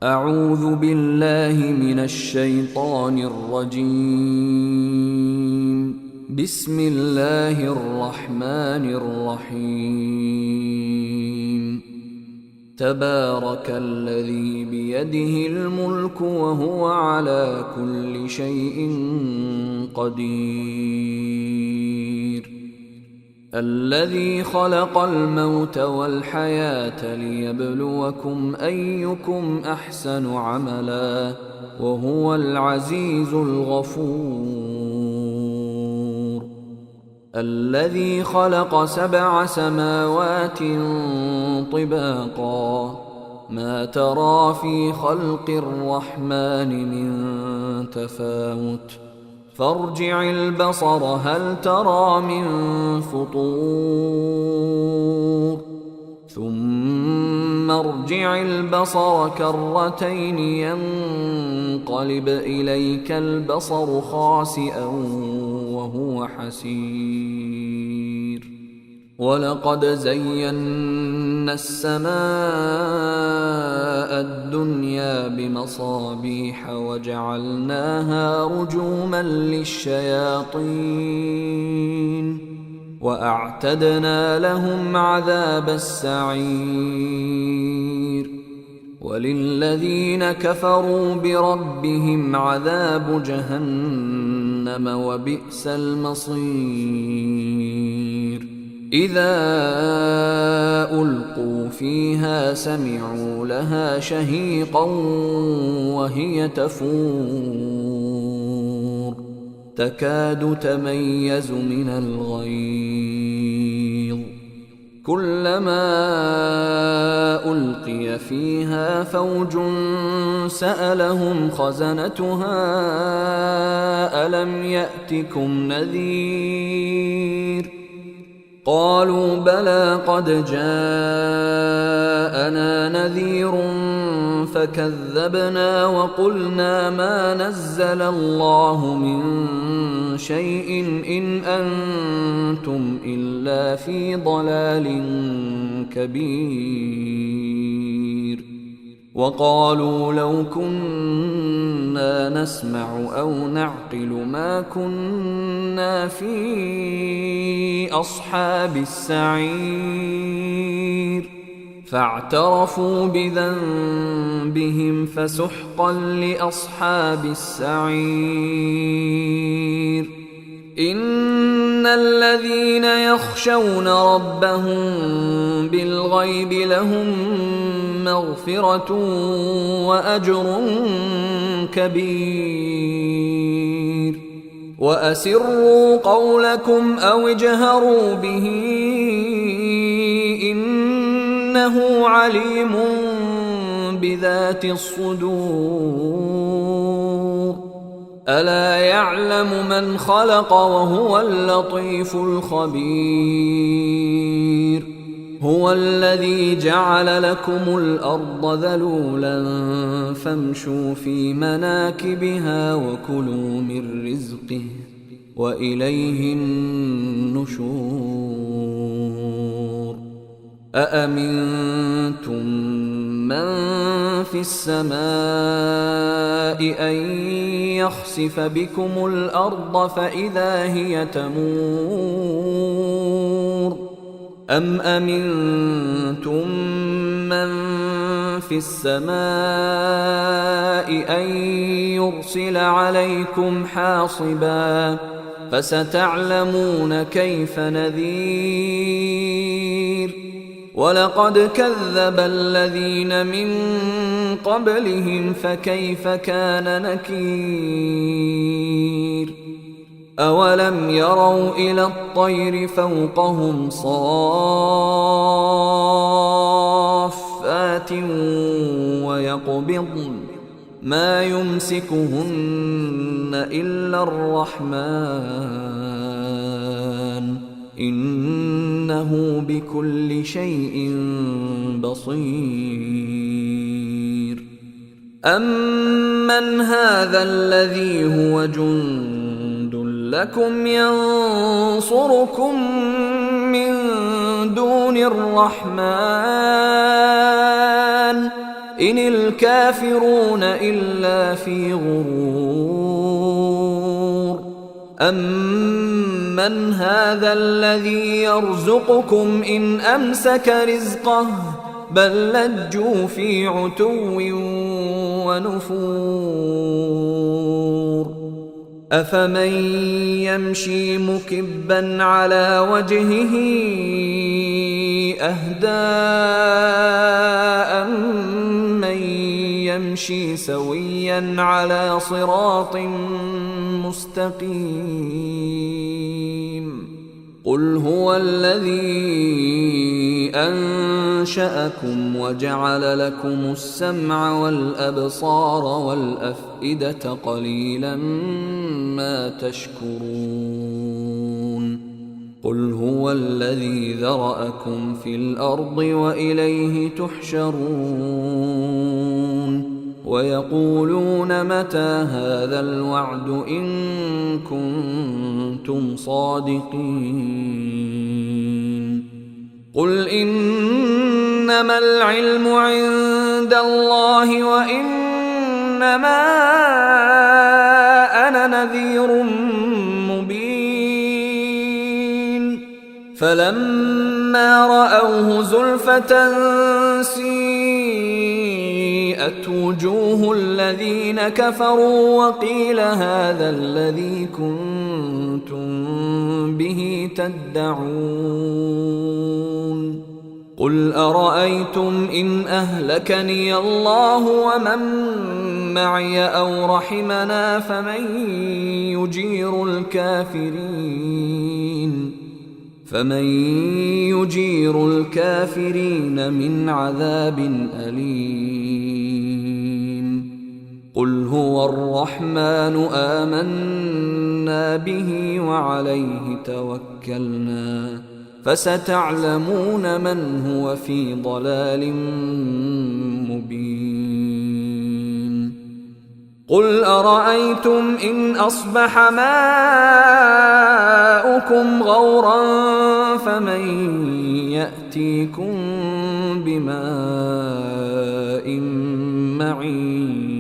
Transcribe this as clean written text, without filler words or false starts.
أعوذ بالله من الشيطان الرجيم. بسم الله الرحمن الرحيم. تبارك الذي بيده الملك وهو على كل شيء قدير. الذي خلق الموت والحياة ليبلوكم أيكم أحسن عملا وهو العزيز الغفور. الذي خلق 7 سماوات طباقا ما ترى في خلق الرحمن من تفاوت فارجع البصر هل ترى من فطور ثم ارجع البصر كرتين ينقلب إليك البصر خاسئا وهو حسير. ولقد زينا السماء الدنيا بمصابيح وجعلناها رجوما للشياطين وأعتدنا لهم عذاب السعير. وللذين كفروا بربهم عذاب جهنم وبئس المصير. إذا ألقوا فيها سمعوا لها شهيقا وهي تفور تكاد تميز من الغيظ كلما ألقي فيها فوج سألهم خزنتها ألم يأتكم نذير قالوا بلى قد جاءنا نذير فكذبنا وقلنا ما نزل الله من شيء إن أنتم إلا في ضلال كبير. وقالوا لو كنا نسمع أو نعقل ما كنا في أصحاب السعير فاعترفوا بذنبهم فسحقا لأصحاب السعير. إن الذين يخشون ربهم بالغيب لهم مغفرة وأجر كبير. وأسروا قولكم أو اجهروا به إنه عليم بذات الصدور. ألا يعلم من خلق وهو اللطيف الخبير. هو الذي جعل لكم الأرض ذلولا فامشوا في مناكبها وكلوا من رزقه وإليه النشور. أأمنتم من في السماء أن يخسف بكم الأرض فإذا هي تمور أم أمنتم من في السماء أن يرسل عليكم حاصبا فستعلمون كيف نذير. ولقد كذب الذين من قبلهم فكيف كان نكير. أولم يروا إلى الطير فوقهم صافات ويقبضن ما يمسكهن إلا الرحمن إنه بكل شيء بصير. أمن هذا الذي هو جند لكم ينصركم من دون الرحمن إن الكافرون إلا في غرور. أمن هذا الذي يرزقكم إن أمسك رزقه بل لجوا في عتو ونفور. أفمن يمشي مكبا على وجهه أهدى أمن يمشي سويا على صراط مستقيم. قل هو الذي أنشأكم وجعل لكم السمع والأبصار والأفئدة قليلا ما تشكرون. قل هو الذي ذرأكم في الأرض وإليه تحشرون. ويقولون متى هذا الوعد إن كنتم صادقين. قل إنما العلم عند الله وإنما أنا نذير مبين. فلما رأوه زلفة سيئت وجوه الذين كفروا وقيل هذا الذي كنتم به تدعون. قل أرأيتم إن أهلكني الله ومن معي أو رحمنا فمن يجير الكافرين من عذاب أليم. قل هو الرحمن آمنا به وعليه توكلنا فستعلمون من هو في ضلال مبين. قل أرأيتم إن أصبح ماؤكم غورا فمن يأتيكم بماء معين.